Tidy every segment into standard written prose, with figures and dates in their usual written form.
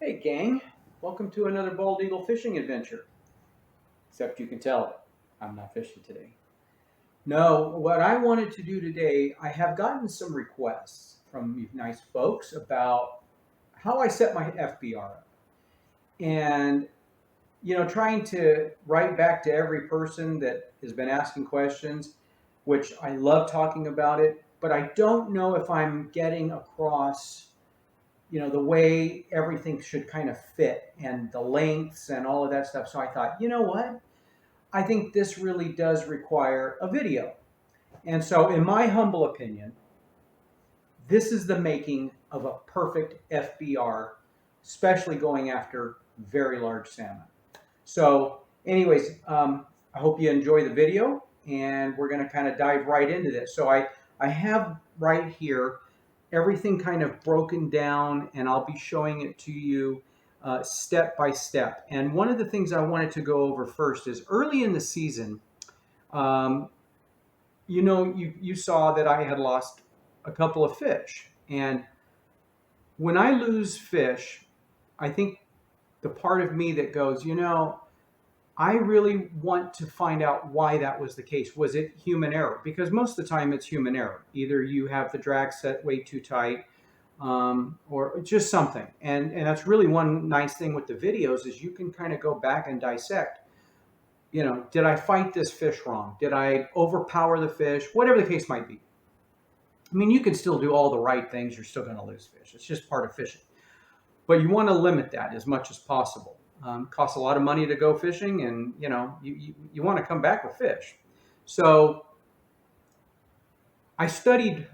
Hey gang, welcome to another bald eagle fishing adventure. Except you can tell I'm not fishing today. No, what I wanted to do today, I have gotten some requests from you nice folks about how I set my FBR up. And, trying to write back to every person that has been asking questions, which I love talking about it, but I don't know if I'm getting across the way everything should kind of fit and the lengths and all of that stuff. So I thought, you know what? I think this really does require a video. And so, in my humble opinion, this is the making of a perfect FBR, especially going after very large salmon. So, anyways, I hope you enjoy the video, and we're going to kind of dive right into this. So, I have right here everything kind of broken down, and I'll be showing it to you step by step. And one of the things I wanted to go over first is early in the season, um, you saw that I had lost a couple of fish. And when I lose fish, I think the part of me that goes, I really want to find out why that was the case. Was it human error? Because most of the time it's human error. Either you have the drag set way too tight, or just something. And that's really one nice thing with the videos is you can kind of go back and dissect. Did I fight this fish wrong? Did I overpower the fish? Whatever the case might be. I mean, you can still do all the right things. You're still going to lose fish. It's just part of fishing. But you want to limit that as much as possible. Costs a lot of money to go fishing, and you want to come back with fish. So I studied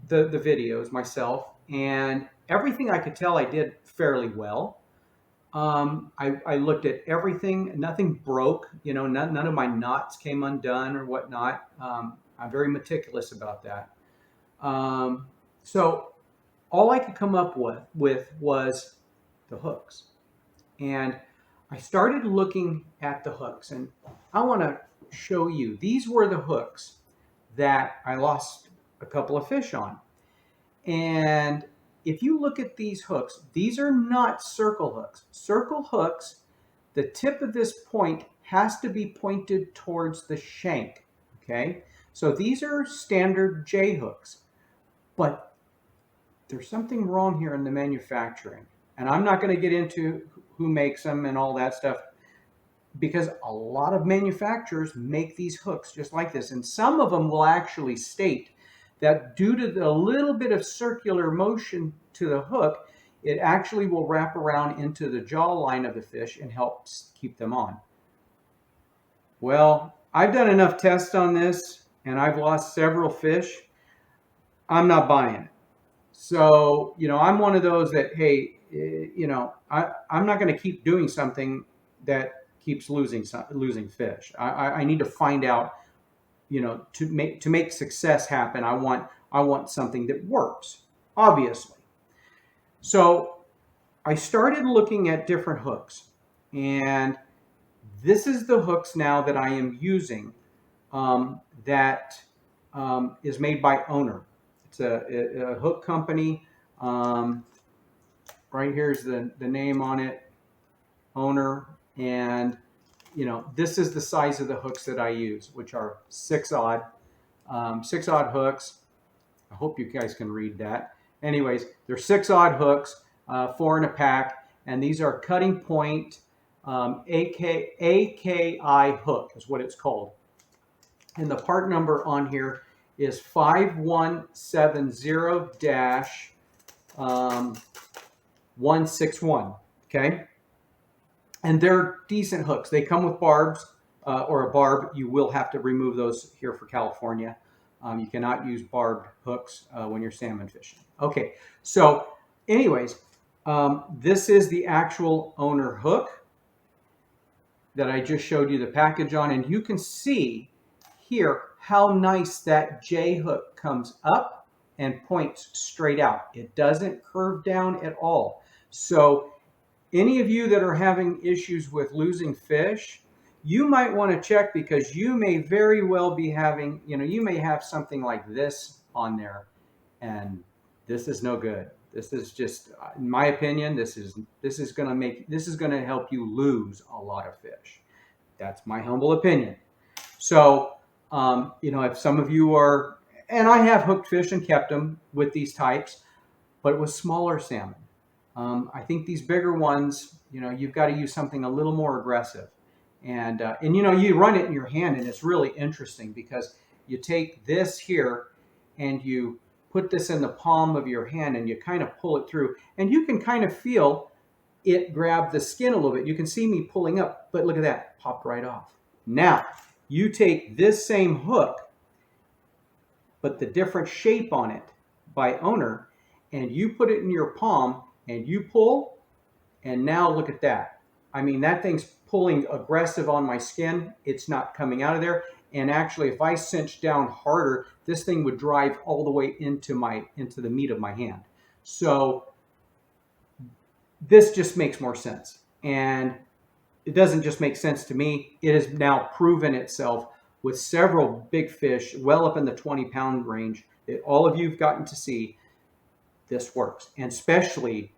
the videos myself, and everything I could tell I did fairly well. I looked at everything. Nothing broke. None of my knots came undone or whatnot. I'm very meticulous about that. So all I could come up with was the hooks. And I started looking at the hooks, and I want to show you. These were the hooks that I lost a couple of fish on. And if you look at these hooks, these are not circle hooks. Circle hooks, the tip of this point has to be pointed towards the shank, okay? So these are standard J hooks, but there's something wrong here in the manufacturing. And I'm not going to get into who makes them and all that stuff, because a lot of manufacturers make these hooks just like this. And some of them will actually state that due to the little bit of circular motion to the hook, it actually will wrap around into the jaw line of the fish and helps keep them on. Well, I've done enough tests on this, and I've lost several fish. I'm not buying it. So, I'm one of those that, hey, I'm not going to keep doing something that keeps losing fish. I need to find out, to make success happen. I want something that works, obviously. So I started looking at different hooks, and this is the hooks now that I am using, that is made by Owner. It's a hook company. Right here's the name on it, Owner. And this is the size of the hooks that I use, which are 6-aught hooks. I hope you guys can read that. Anyways, they're 6-aught hooks, 4 in a pack, and these are cutting point AKI hook is what it's called. And the part number on here is 5170-161. Okay. And they're decent hooks. They come with barbs, or a barb. You will have to remove those here for California. You cannot use barbed hooks when you're salmon fishing. Okay, so anyways, this is the actual Owner hook that I just showed you the package on. And you can see here how nice that J hook comes up and points straight out. It doesn't curve down at all. So any of you that are having issues with losing fish, you might want to check, because you may very well be having, you may have something like this on there, and this is no good. This is just, in my opinion, this is going to help you lose a lot of fish. That's my humble opinion. So, if some of you are, and I have hooked fish and kept them with these types, but with smaller salmon. I think these bigger ones, you've got to use something a little more aggressive. And you run it in your hand, and it's really interesting because you take this here and you put this in the palm of your hand and you kind of pull it through, and you can kind of feel it grab the skin a little bit. You can see me pulling up, but look at that, popped right off. Now, you take this same hook, but the different shape on it by owner, and you put it in your palm and you pull, and now look at that. I mean, that thing's pulling aggressive on my skin. It's not coming out of there. And actually, if I cinch down harder, this thing would drive all the way into the meat of my hand. So this just makes more sense. And it doesn't just make sense to me. It has now proven itself with several big fish well up in the 20-pound range that all of you have gotten to see. This works. And especially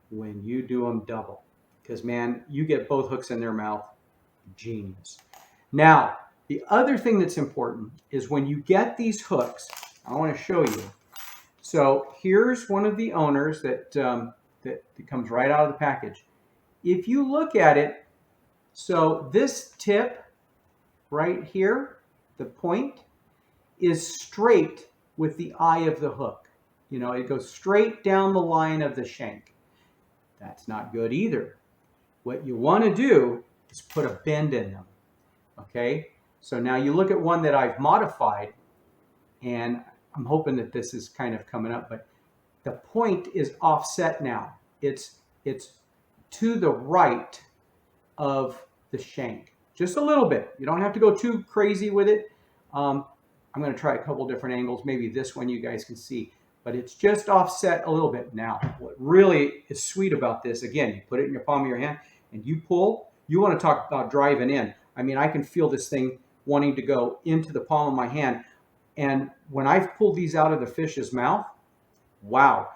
when you do them double. Because, man, you get both hooks in their mouth. Genius. Now, the other thing that's important is when you get these hooks, I want to show you. So here's one of the owners that comes right out of the package. If you look at it, so this tip right here, the point, is straight with the eye of the hook. It goes straight down the line of the shank. That's not good either. What you want to do is put a bend in them. Okay? So now you look at one that I've modified, and I'm hoping that this is kind of coming up, but the point is offset now. It's to the right of the shank. Just a little bit. You don't have to go too crazy with it. I'm going to try a couple different angles. Maybe this one you guys can see. But it's just offset a little bit. Now, what really is sweet about this, again, you put it in your palm of your hand and you pull. You want to talk about driving in. I mean, I can feel this thing wanting to go into the palm of my hand. And when I've pulled these out of the fish's mouth, wow.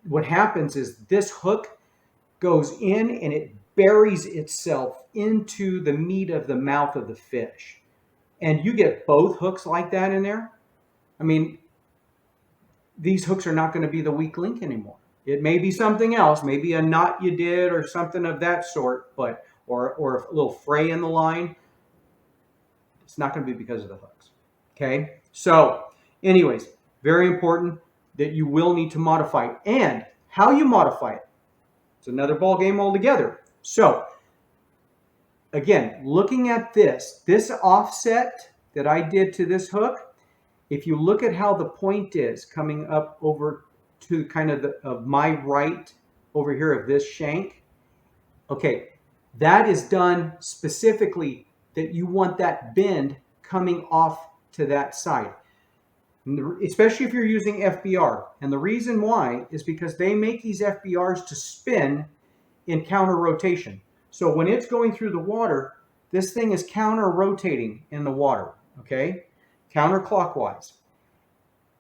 What happens is this hook goes in and it buries itself into the meat of the mouth of the fish. And you get both hooks like that in there. I mean, these hooks are not going to be the weak link anymore. It may be something else, maybe a knot you did or something of that sort, but or a little fray in the line. It's not going to be because of the hooks. Okay? So, anyways, very important that you will need to modify it. And how you modify it, it's another ball game altogether. So, again, looking at this offset that I did to this hook, if you look at how the point is coming up over to kind of my right over here of this shank, okay, that is done specifically that you want that bend coming off to that side, especially if you're using FBR. And the reason why is because they make these FBRs to spin in counter rotation. So when it's going through the water, this thing is counter rotating in the water, okay? Counterclockwise.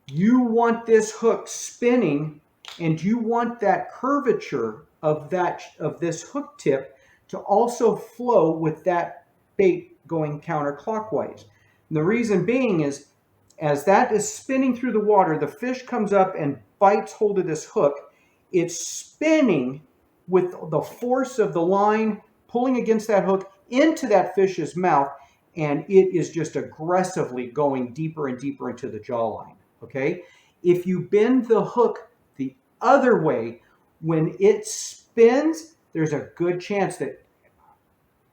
You want this hook spinning, and you want that curvature of this hook tip to also flow with that bait going counterclockwise. And the reason being is, as that is spinning through the water, the fish comes up and bites hold of this hook. It's spinning with the force of the line pulling against that hook into that fish's mouth, and it is just aggressively going deeper and deeper into the jawline, okay? If you bend the hook the other way, when it spins, there's a good chance that,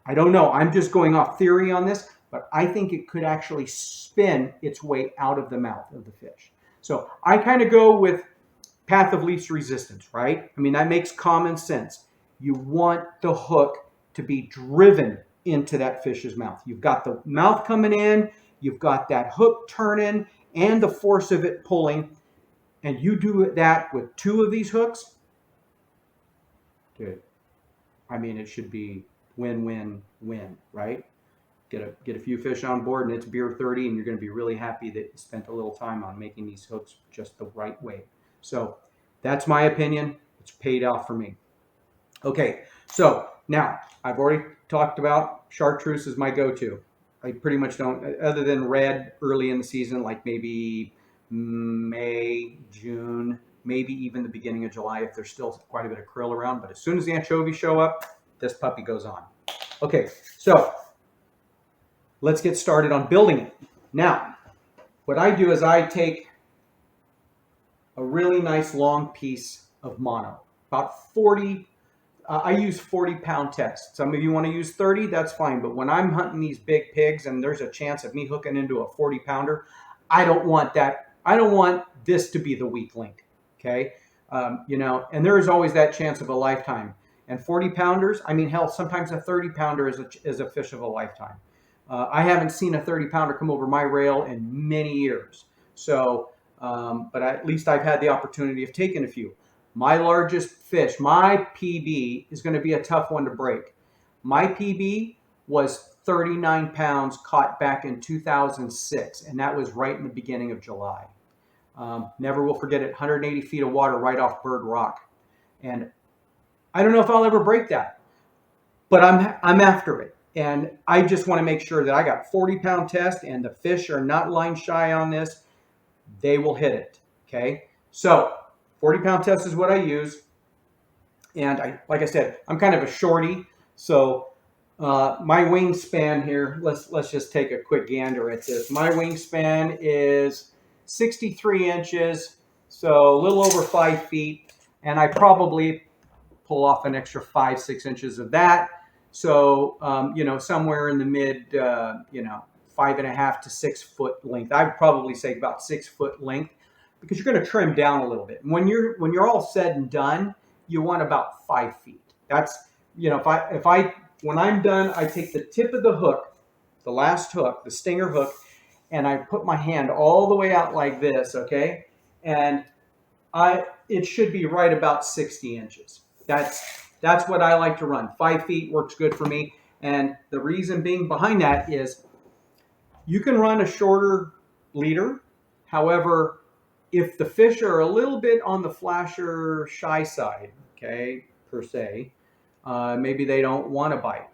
I don't know, I'm just going off theory on this, but I think it could actually spin its way out of the mouth of the fish. So I kind of go with path of least resistance, right? I mean, that makes common sense. You want the hook to be driven into that fish's mouth. You've got the mouth coming in, you've got that hook turning, and the force of it pulling, and you do that with two of these hooks, dude, I mean, it should be win-win-win, right? Get a few fish on board, and it's beer 30, and you're going to be really happy that you spent a little time on making these hooks just the right way. So that's my opinion. It's paid off for me. Okay, so now I've already talked about chartreuse is my go-to. I pretty much don't, other than red early in the season, like maybe May, June, maybe even the beginning of July if there's still quite a bit of krill around. But as soon as the anchovies show up, this puppy goes on. Okay, so let's get started on building it. Now, what I do is I take a really nice long piece of mono, about 40. I use 40-pound tests. Some of you want to use 30, that's fine. But when I'm hunting these big pigs and there's a chance of me hooking into a 40-pounder, I don't want that. I don't want this to be the weak link. Okay, and there is always that chance of a lifetime. And 40-pounders, I mean, hell, sometimes a 30-pounder is a fish of a lifetime. I haven't seen a 30-pounder come over my rail in many years. So, but at least I've had the opportunity of taking a few. My largest fish, my PB, is going to be a tough one to break. My PB was 39 pounds caught back in 2006, and that was right in the beginning of July. Never will forget it, 180 feet of water right off Bird Rock. And I don't know if I'll ever break that, but I'm after it. And I just want to make sure that I got 40-pound test and the fish are not line shy on this. They will hit it, okay? So 40-pound test is what I use. And like I said, I'm kind of a shorty. So my wingspan here, let's just take a quick gander at this. My wingspan is 63 inches, so a little over 5 feet. And I probably pull off an extra 5-6 inches of that. So, somewhere in the mid, 5.5 to 6 foot length. I would probably say about 6 foot length, because you're going to trim down a little bit. When you're all said and done, you want about 5 feet. That's, when I'm done, I take the tip of the hook, the last hook, the stinger hook, and I put my hand all the way out like this, okay? And it should be right about 60 inches. That's what I like to run. 5 feet works good for me. And the reason being behind that is you can run a shorter leader. However, if the fish are a little bit on the flasher shy side, okay, per se, maybe they don't want to bite.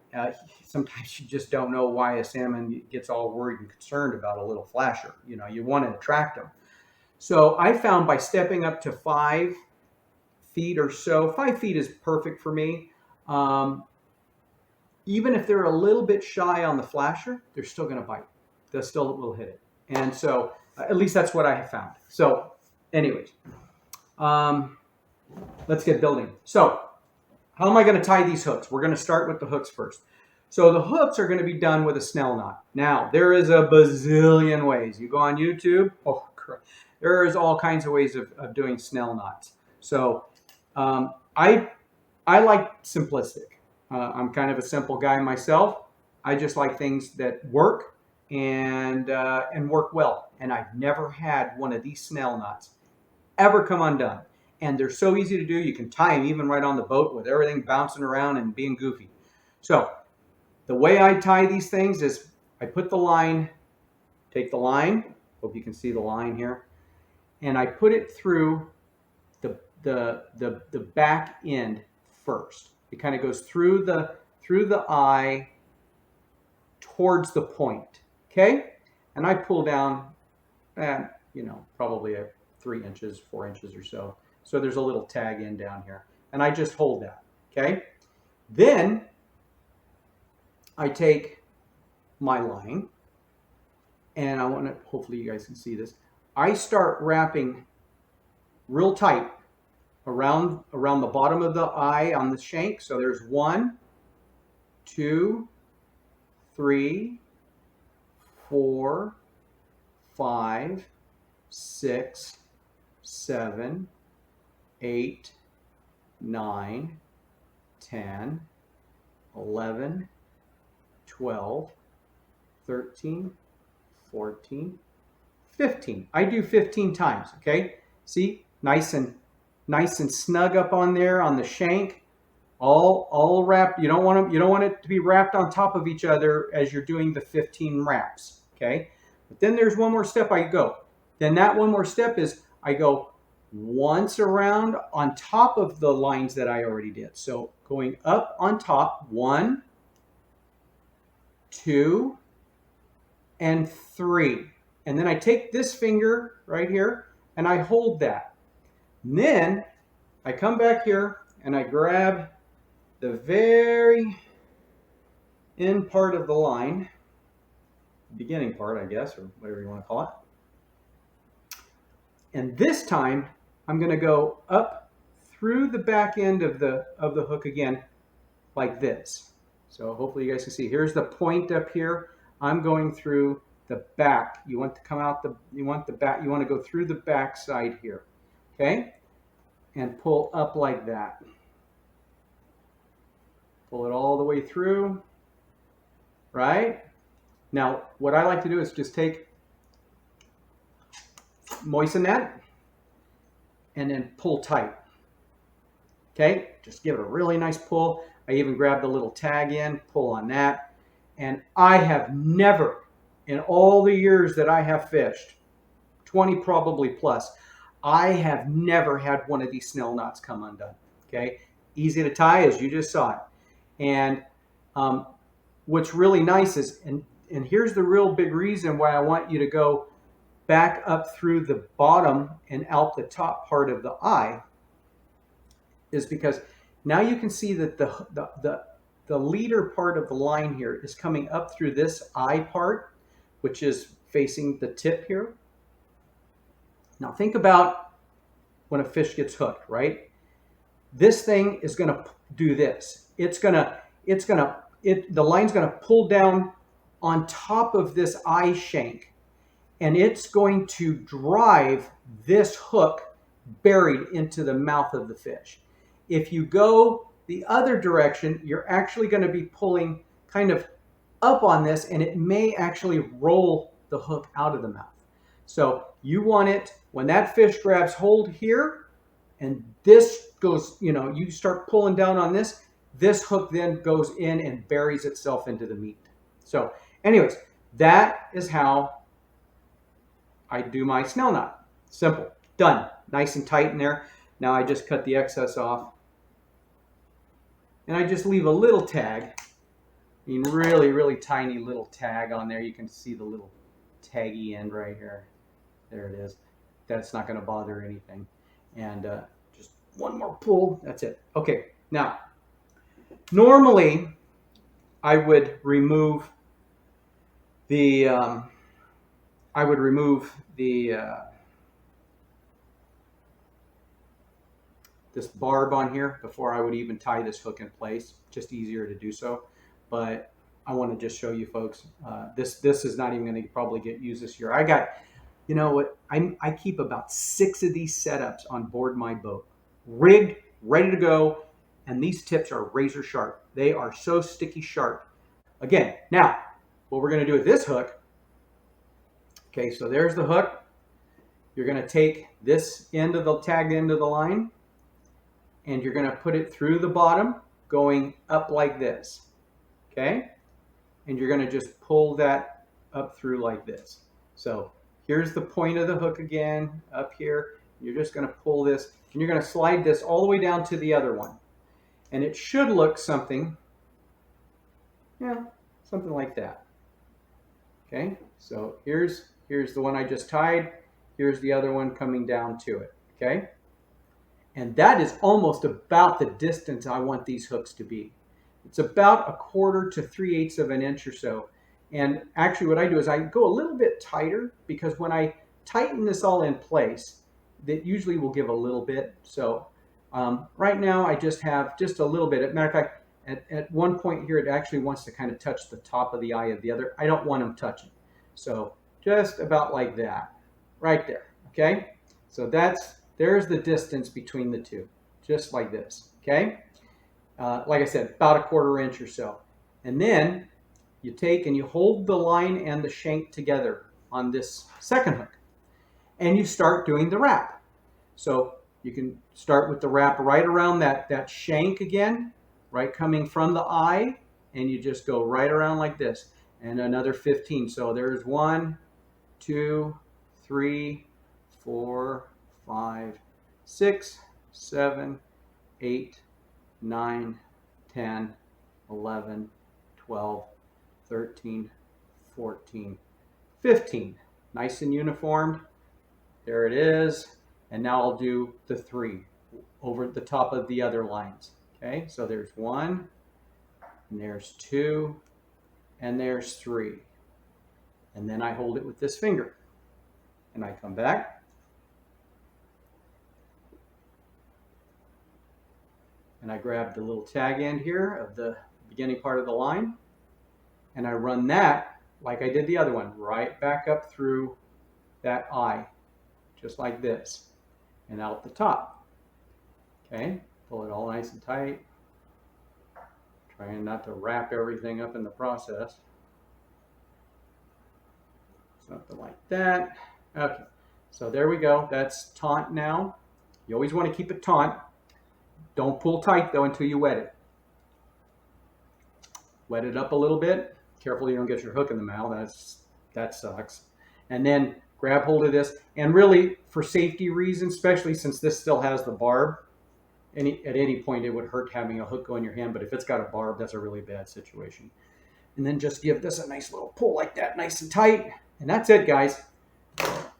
Sometimes you just don't know why a salmon gets all worried and concerned about a little flasher. You want to attract them. So I found by stepping up to 5 feet or so, 5 feet is perfect for me. Even if they're a little bit shy on the flasher, they're still going to bite. They still will hit it. And so at least that's what I have found. So anyways, let's get building. So how am I going to tie these hooks? We're going to start with the hooks first. So the hooks are going to be done with a snell knot. Now, there is a bazillion ways. You go on YouTube, there is all kinds of ways of doing snell knots. So I like simplistic. I'm kind of a simple guy myself. I just like things that work and work well. And I've never had one of these snell knots ever come undone. And they're so easy to do. You can tie them even right on the boat with everything bouncing around and being goofy. So the way I tie these things is I put the line, take the line, hope you can see the line here, and I put it through the back end first. It kind of goes through the eye towards the point, okay? And I pull down, probably 3 inches, 4 inches or so. So there's a little tag in down here, and I just hold that, okay? Then I take my line, and I want to, hopefully you guys can see this. I start wrapping real tight around the bottom of the eye on the shank. So there's 1, 2, 3, 4, 5, 6, 7, 8, 9, 10, 11, 12, 13, 14, 15. I do 15 times, okay? See, nice and snug up on there on the shank, all wrapped. You don't want it to be wrapped on top of each other as you're doing the 15 wraps, okay? But then there's one more step I go. Then that one more step is I go once around on top of the lines that I already did. So going up on top, 1, 2, and 3. And then I take this finger right here and I hold that. And then I come back here and I grab the very end part of the line, beginning part, I guess, or whatever you want to call it. And this time I'm going to go up through the back end of the hook again, like this. So hopefully you guys can see. Here's the point up here. I'm going through the back. You want to come out you want to go through the back side here. Okay? And pull up like that. Pull it all the way through. Right? Now, what I like to do is just moisten that and then pull tight. Okay? Just give it a really nice pull. I even grab the little tag in, pull on that. And I have never, in all the years that I have fished, 20 probably plus, I have never had one of these snell knots come undone. Okay? Easy to tie, as you just saw it. And what's really nice is, and here's the real big reason why I want you to go back up through the bottom and out the top part of the eye, is because now you can see that the leader part of the line here is coming up through this eye part, which is facing the tip here. Now think about when a fish gets hooked, right? This thing is going to do this. The line's going to pull down on top of this eye shank, and it's going to drive this hook buried into the mouth of the fish. If you go the other direction, you're actually going to be pulling kind of up on this, and it may actually roll the hook out of the mouth. So you want it, when that fish grabs hold here, and this goes, you start pulling down on this, this hook then goes in and buries itself into the meat. So anyways, that is how I do my snell knot. Simple. Done. Nice and tight in there. Now I just cut the excess off. And I just leave a little tag. I mean, really, really tiny little tag on there. You can see the little taggy end right here. There it is. That's not going to bother anything. And just one more pull. That's it. Okay. Now, normally I would remove the this barb on here before I would even tie this hook in place. Just easier to do so. But I want to just show you folks, this is not even going to probably get used this year. I got, you know what, I keep about 6 of these setups on board my boat, rigged, ready to go, and these tips are razor sharp. They are so sticky sharp. Again, now, what we're going to do with this hook, okay, so there's the hook. You're going to take this end of the tagged end of the line, and you're going to put it through the bottom, going up like this, okay? And you're going to just pull that up through like this. So here's the point of the hook again, up here. You're just going to pull this, and you're going to slide this all the way down to the other one. And it should look something, something like that. Okay, so here's the one I just tied. Here's the other one coming down to it, okay? And that is almost about the distance I want these hooks to be. It's about 1/4 to 3/8 of an inch or so. And actually what I do is I go a little bit tighter, because when I tighten this all in place, that usually will give a little bit. So right now I just have just a little bit. As a matter of fact, at one point here, it actually wants to kind of touch the top of the eye of the other. I don't want them touching. So just about like that, right there, okay? So there's the distance between the two, just like this, okay? Like I said, about 1/4 inch or so. And then you take and you hold the line and the shank together on this second hook, and you start doing the wrap. So you can start with the wrap right around that shank again, right coming from the eye, and you just go right around like this, and another 15. So there's 1, 2, 3, 4, 5, 6, 7, 8, 9, 10, 11, 12, 13, 14, 15. Nice and uniformed. There it is. And now I'll do the 3 over the top of the other lines. Okay, so there's 1, and there's 2, and there's 3. And then I hold it with this finger. And I come back. And I grab the little tag end here of the beginning part of the line. And I run that, like I did the other one, right back up through that eye, just like this, and out the top. Okay, pull it all nice and tight. Trying not to wrap everything up in the process. Something like that. Okay, so there we go. That's taut now. You always want to keep it taut. Don't pull tight though until you wet it. Wet it up a little bit. Careful you don't get your hook in the mouth. That sucks. And then grab hold of this. And really, for safety reasons, especially since this still has the barb, at any point it would hurt having a hook go in your hand. But if it's got a barb, that's a really bad situation. And then just give this a nice little pull like that, nice and tight. And that's it, guys.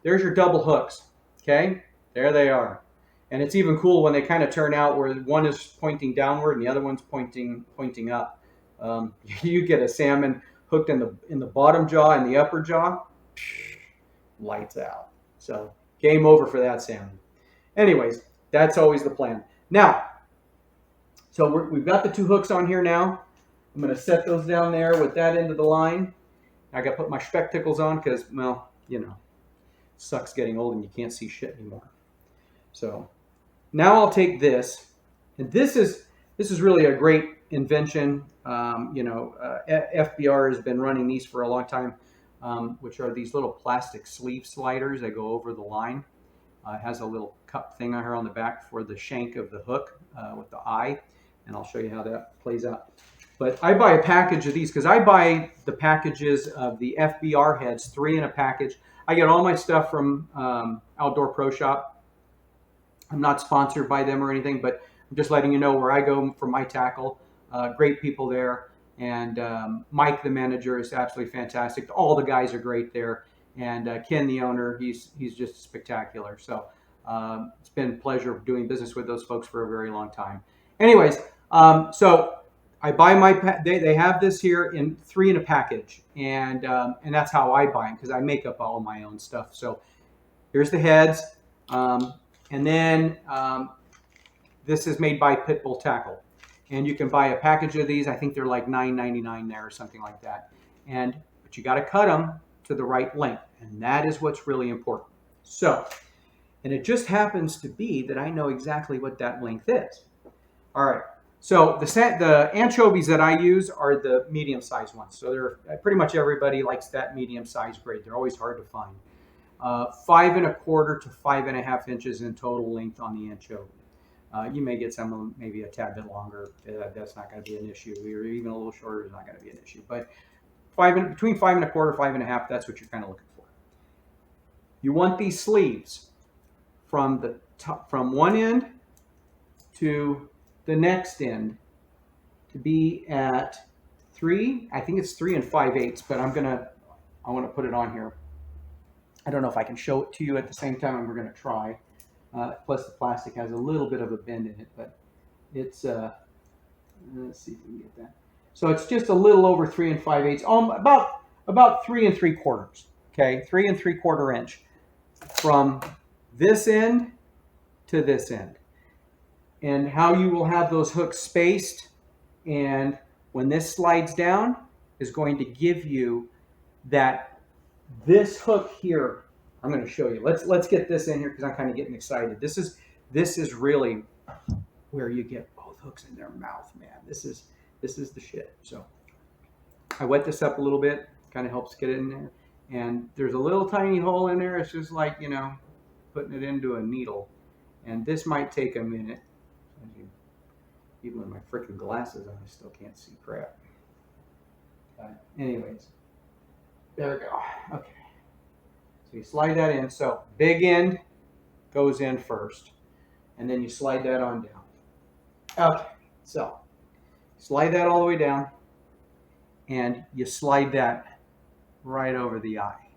There's your double hooks. Okay, there they are. And it's even cool when they kind of turn out where one is pointing downward and the other one's pointing up. You get a salmon hooked in the bottom jaw and the upper jaw, lights out. So game over for that salmon. Anyways, that's always the plan. Now, so we've got the 2 hooks on here now. I'm going to set those down there with that end of the line. I got to put my spectacles on because, well, you know, sucks getting old and you can't see shit anymore. So now I'll take this, and this is really a great invention. FBR has been running these for a long time, which are these little plastic sleeve sliders that go over the line. It has a little cup thing on here on the back for the shank of the hook with the eye, and I'll show you how that plays out. But I buy a package of these because I buy the packages of the FBR heads, 3 in a package. I get all my stuff from Outdoor Pro Shop. I'm not sponsored by them or anything, but I'm just letting you know where I go for my tackle. Great people there. And Mike, the manager, is absolutely fantastic. All the guys are great there. And Ken, the owner, he's just spectacular. So it's been a pleasure doing business with those folks for a very long time. Anyways, so I buy they have this here in 3 in a package. And that's how I buy them because I make up all my own stuff. So here's the heads. And then this is made by Pitbull Tackle. And you can buy a package of these. I think they're like $9.99 there or something like that. But you got to cut them to the right length. And that is what's really important. So, and it just happens to be that I know exactly what that length is. All right. So the anchovies that I use are the medium-sized ones. So they're pretty much everybody likes that medium-sized grade. They're always hard to find. 5 1/4 to 5 1/2 inches in total length on the anchovy. You may get some maybe a tad bit longer. That's not going to be an issue. Or even a little shorter is not going to be an issue. But between 5 1/4, 5 1/2, that's what you're kind of looking for. You want these sleeves from the top, from one end to the next end to be at 3. I think it's 3 5/8, but I want to put it on here. I don't know if I can show it to you at the same time, and we're going to try. Plus the plastic has a little bit of a bend in it, but it's, let's see if we can get that. So it's just a little over 3 5/8, about 3 3/4, okay? 3 3/4 inch from this end to this end. And how you will have those hooks spaced, and when this slides down, is going to give you this hook here. I'm going to show you. Let's get this in here because I'm kind of getting excited. This is really where you get both hooks in their mouth, man. This is the shit. So I wet this up a little bit, kind of helps get it in there. And there's a little tiny hole in there. It's just like, putting it into a needle. And this might take a minute. Even with my freaking glasses on, I still can't see crap. Anyways, there we go. Okay. So you slide that in. So big end goes in first. and then you slide that on down. Okay, so slide that all the way down, and you slide that right over the eye.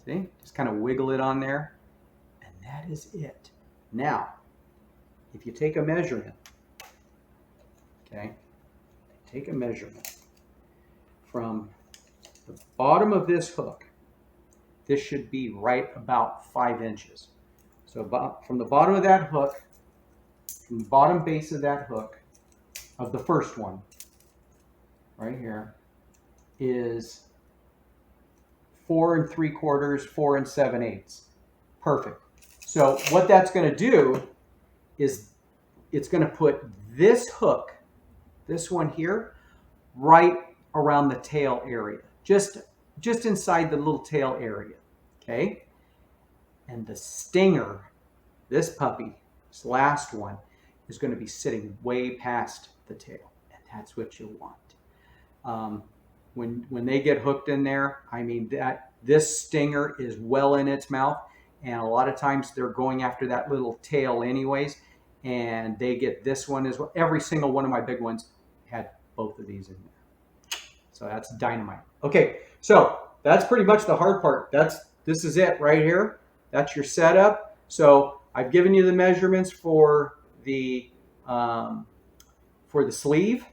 See? Just kind of wiggle it on there, and that is it. Now, if you take a measurement, okay, take a measurement from the bottom of this hook. This should be right about 5 inches. So from the bottom of that hook, from the bottom base of that hook, of the first one, right here, is 4 3/4, 4 7/8. Perfect. So what that's going to do is it's going to put this hook, this one here, right around the tail area, just inside the little tail area, okay? And the stinger, this puppy, this last one, is going to be sitting way past the tail, and that's what you want. When they get hooked in there, I mean, this stinger is well in its mouth, and a lot of times they're going after that little tail anyways, and they get this one as well. Every single one of my big ones had both of these in there. So that's dynamite. Okay, so that's pretty much the hard part. This is it right here. That's your setup. So I've given you the measurements for the sleeve.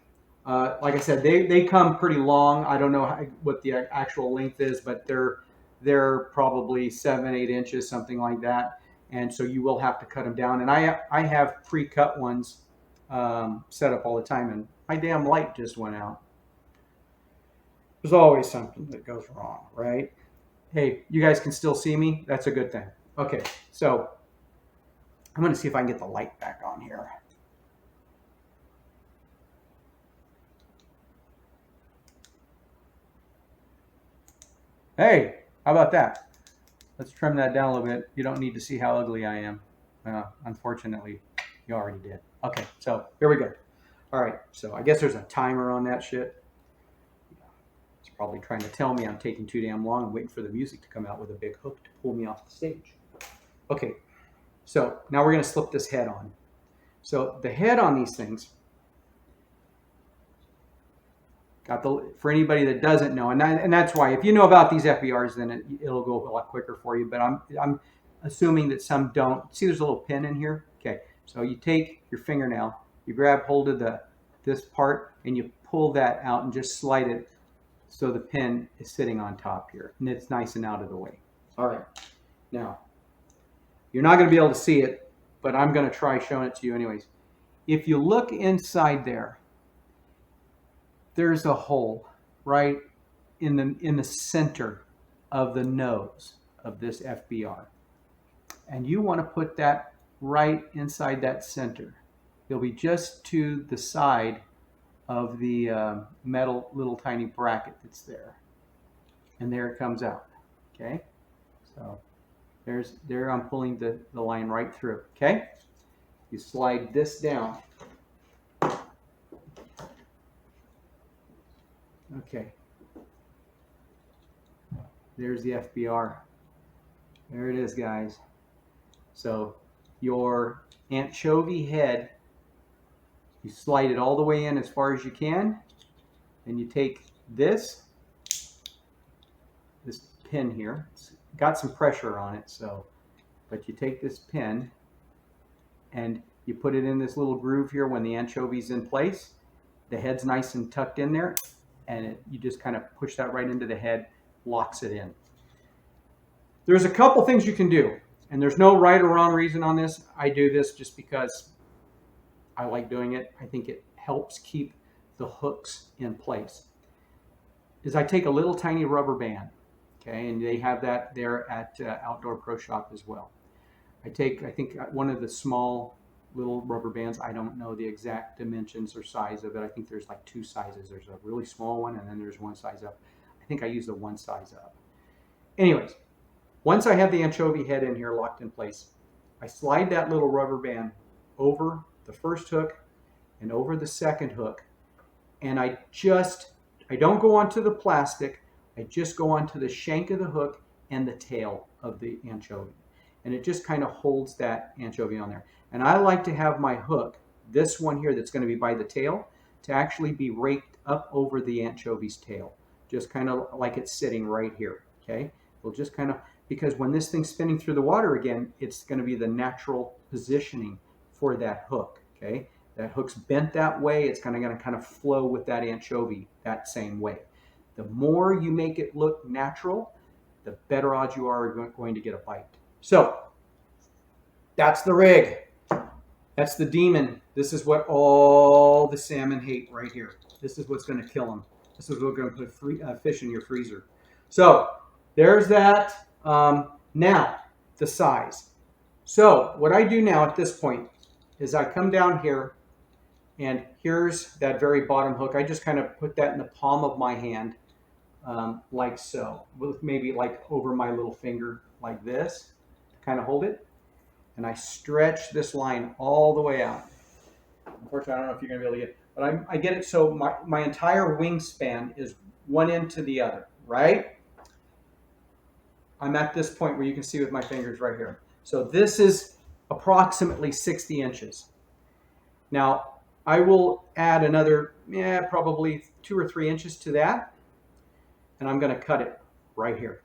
Like I said, they come pretty long. I don't know what the actual length is, but they're probably 7-8 inches, something like that. And so you will have to cut them down. And I have pre-cut ones set up all the time, and my damn light just went out. There's always something that goes wrong, right? Hey, you guys can still see me? That's a good thing. Okay, so I'm going to see if I can get the light back on here. Hey, how about that? Let's trim that down a little bit. You don't need to see how ugly I am. Unfortunately, you already did. Okay, so here we go. All right, so I guess there's a timer on that shit. It's probably trying to tell me I'm taking too damn long and waiting for the music to come out with a big hook to pull me off the stage. Okay, so now we're going to slip this head on. So the head on these things, for anybody that doesn't know, and that's why if you know about these FBRs, then it'll go a lot quicker for you. But I'm assuming that some don't. See, there's a little pin in here. Okay, so you take your fingernail, you grab hold of this part, and you pull that out and just slide it so the pin is sitting on top here, and it's nice and out of the way. All right, now you're not going to be able to see it, but I'm going to try showing it to you anyways. If you look inside there, there's a hole right in the center of the nose of this FBR. And you want to put that right inside that center. It'll be just to the side of the metal little tiny bracket that's there. And there it comes out, okay? So there I'm pulling the line right through, okay? You slide this down. Okay, there's the FBR. There it is, guys. So your anchovy head, you slide it all the way in as far as you can, and you take this pin here. It's got some pressure on it, but you take this pin and you put it in this little groove here when the anchovy's in place. The head's nice and tucked in there, and you just kind of push that right into the head, locks it in. There's a couple things you can do, and there's no right or wrong reason on this. I do this just because I like doing it. I think it helps keep the hooks in place. Is I take a little tiny rubber band, okay, and they have that there at Outdoor Pro Shop as well. I think one of the small little rubber bands. I don't know the exact dimensions or size of it. I think there's like 2 sizes. There's a really small one, and then there's one size up. I think I use the one size up. Anyways, once I have the anchovy head in here locked in place, I slide that little rubber band over the first hook and over the second hook, and I don't go onto the plastic. I just go onto the shank of the hook and the tail of the anchovy. and it just kind of holds that anchovy on there. And I like to have my hook, this one here that's going to be by the tail, to actually be raked up over the anchovy's tail, just kind of like it's sitting right here. Okay, we'll just kind of, because when this thing's spinning through the water again, it's going to be the natural positioning for that hook. Okay, that hook's bent that way, it's kind of flow with that anchovy that same way. The more you make it look natural, the better odds you are going to get a bite. So that's the rig. That's the demon. This is what all the salmon hate right here. This is what's going to kill them. This is what's going to put fish in your freezer. So there's that. Now, the size. So what I do now at this point is I come down here, and here's that very bottom hook. I just kind of put that in the palm of my hand, like so, with maybe like over my little finger like this, to kind of hold it. And I stretch this line all the way out. Unfortunately, I don't know if you're going to be able to get it, but I get it so my entire wingspan is one end to the other, right? I'm at this point where you can see with my fingers right here. So this is approximately 60 inches. Now, I will add another, probably 2 or 3 inches to that, and I'm going to cut it right here.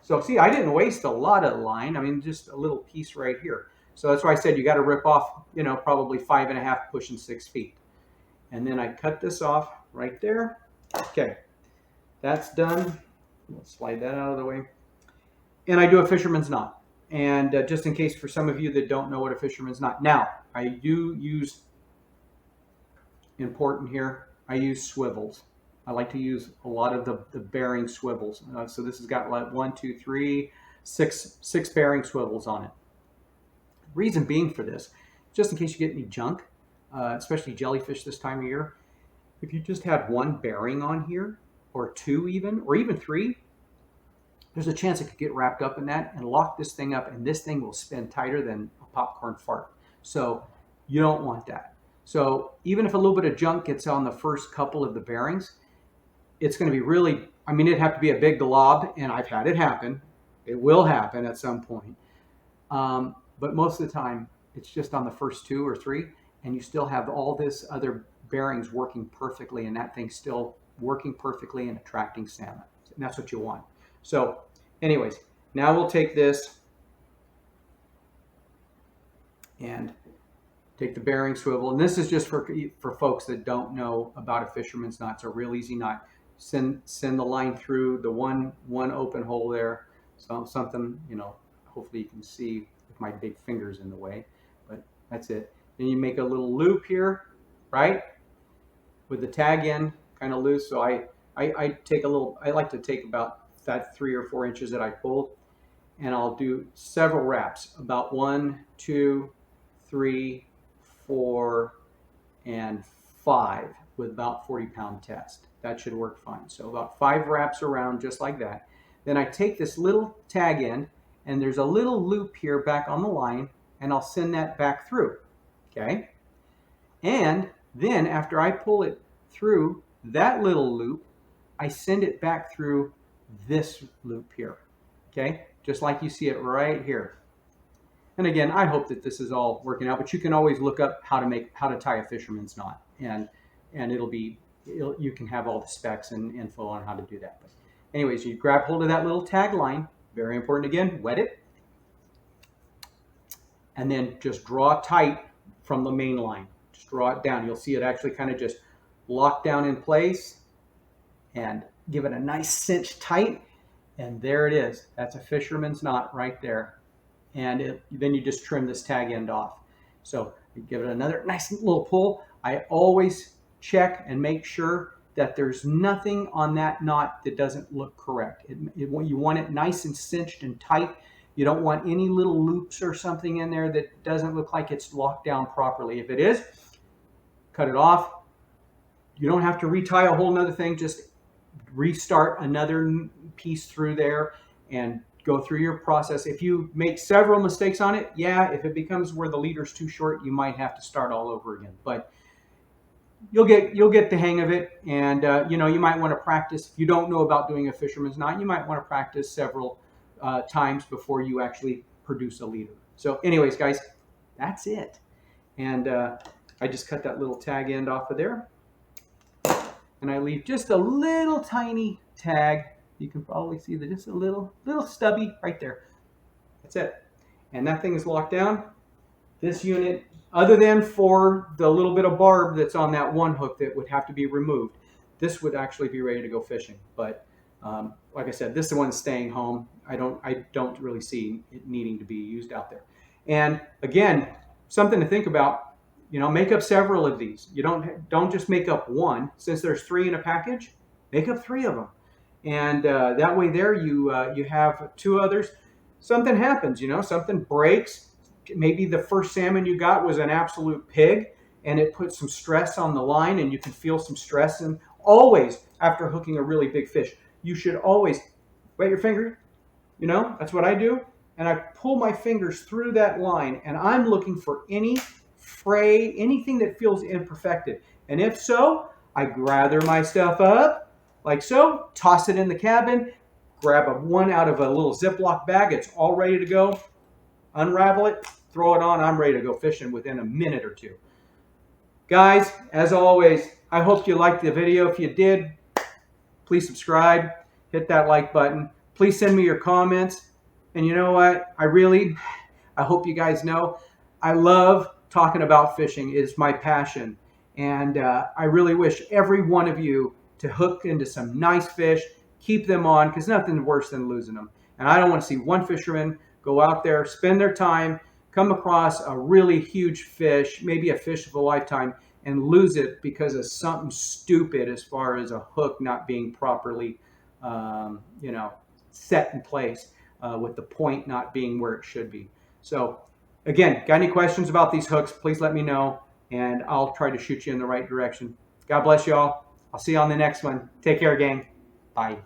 So see, I didn't waste a lot of line. I mean, just a little piece right here. So that's why I said you got to rip off, probably 5.5, pushing 6 feet. And then I cut this off right there. Okay, that's done. We'll slide that out of the way. And I do a fisherman's knot. And just in case for some of you that don't know what a fisherman's knot. Now, I do use, important here, I use swivels. I like to use a lot of the bearing swivels. So this has got like 1, 2, 3, 6 bearing swivels on it. Reason being for this, just in case you get any junk, especially jellyfish this time of year, if you just had 1 bearing on here, or 2 even, or even 3, there's a chance it could get wrapped up in that and lock this thing up, and this thing will spin tighter than a popcorn fart. So you don't want that. So even if a little bit of junk gets on the first couple of the bearings, it's going to be really, it'd have to be a big glob, and I've had it happen. It will happen at some point. But most of the time, it's just on the first 2 or 3, and you still have all this other bearings working perfectly, and that thing's still working perfectly and attracting salmon. And that's what you want. So anyways, now we'll take this and take the bearing swivel. And this is just for folks that don't know about a fisherman's knot. It's a real easy knot. Send the line through the one open hole there. So something, hopefully you can see with my big fingers in the way, but that's it. Then you make a little loop here, right? With the tag end kind of loose. So I take a little, I like to take about that 3 or 4 inches that I pulled, and I'll do several wraps, about 1, 2, 3, 4, and 5 with about 40-pound test. That should work fine. So about 5 wraps around just like that. Then I take this little tag end, and there's a little loop here back on the line, and I'll send that back through, okay? And then after I pull it through that little loop, I send it back through this loop here, okay? Just like you see it right here. And again, I hope that this is all working out, but you can always look up how to tie a fisherman's knot, and you can have all the specs and info on how to do that. But anyways, you grab hold of that little tag line, very important again, wet it, and then just draw tight from the main line. Just draw it down. You'll see it actually kind of just lock down in place, and give it a nice cinch tight, and there it is. That's a fisherman's knot right there. And then you just trim this tag end off. So you give it another nice little pull. I always check and make sure that there's nothing on that knot that doesn't look correct. You want it nice and cinched and tight. You don't want any little loops or something in there that doesn't look like it's locked down properly. If it is, cut it off. You don't have to retie a whole nother thing. Just restart another piece through there and go through your process. If you make several mistakes on it, if it becomes where the leader's too short, you might have to start all over again. But you'll get the hang of it, and you might want to practice. If you don't know about doing a fisherman's knot, you might want to practice several times before you actually produce a leader. So anyways, guys, that's it. And I just cut that little tag end off of there. And I leave just a little tiny tag. You can probably see that, just a little stubby right there. That's it. And that thing is locked down. This unit, other than for the little bit of barb that's on that one hook that would have to be removed, this would actually be ready to go fishing. But like I said, this is the one staying home. I don't really see it needing to be used out there. And again, something to think about. You know, make up several of these. You don't just make up one. Since there's 3 in a package, make up 3 of them. And that way there you have 2 others. Something happens, you know, something breaks. Maybe the first salmon you got was an absolute pig and it put some stress on the line, and you can feel some stress. And always, after hooking a really big fish, you should always wet your finger. You know, that's what I do. And I pull my fingers through that line, and I'm looking for any fray, anything that feels imperfected. And if so, I gather my stuff up like so, toss it in the cabin, grab one out of a little Ziploc bag. It's all ready to go. Unravel it, throw it on. I'm ready to go fishing within a minute or 2. Guys, as always, I hope you liked the video. If you did, please subscribe, hit that like button. Please send me your comments. And you know what? I hope you guys know, I love talking about fishing. It is my passion. And I really wish every one of you to hook into some nice fish, keep them on, because nothing's worse than losing them. And I don't want to see one fisherman go out there, spend their time, come across a really huge fish, maybe a fish of a lifetime, and lose it because of something stupid as far as a hook not being properly, set in place, with the point not being where it should be. So again, got any questions about these hooks, please let me know, and I'll try to shoot you in the right direction. God bless you all. I'll see you on the next one. Take care, gang. Bye.